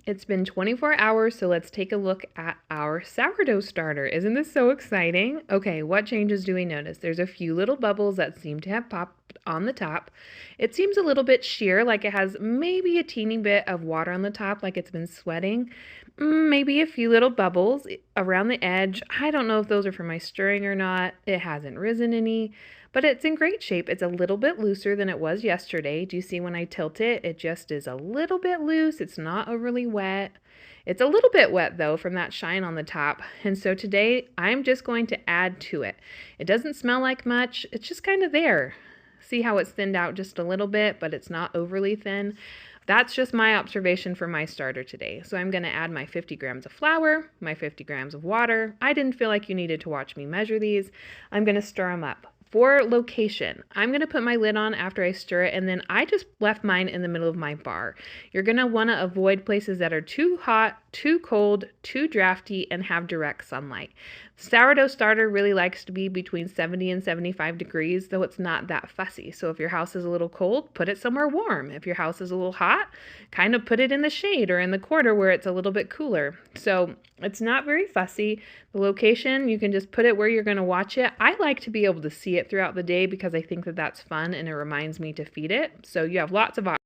It's been 24 hours, so let's take a look at our sourdough starter. Isn't this so exciting? Okay, what changes do we notice? There's a few little bubbles that seem to have popped on the top. It seems a little bit sheer, like it has maybe a teeny bit of water on the top, like it's been sweating. Maybe a few little bubbles around the edge. I don't know if those are from my stirring or not. It hasn't risen any, but it's in great shape. It's a little bit looser than it was yesterday. Do you see when I tilt it? It just is a little bit loose. It's not overly wet. It's a little bit wet though from that shine on the top. And so today I'm just going to add to it. It doesn't smell like much. It's just kind of there. See how it's thinned out just a little bit, but it's not overly thin. That's just my observation for my starter today. So I'm going to add my 50 grams of flour, my 50 grams of water. I didn't feel like you needed to watch me measure these. I'm going to stir them up. For location, I'm going to put my lid on after I stir it, and then I just left mine in the middle of my bar. You're going to want to avoid places that are too hot, too cold, too drafty, and have direct sunlight. Sourdough starter really likes to be between 70 and 75 degrees, though it's not that fussy. So if your house is a little cold, put it somewhere warm. If your house is a little hot, kind of put it in the shade or in the corner where it's a little bit cooler. So it's not very fussy. The location, you can just put it where you're going to watch it. I like to be able to see it throughout the day because I think that that's fun and it reminds me to feed it. So you have lots of options.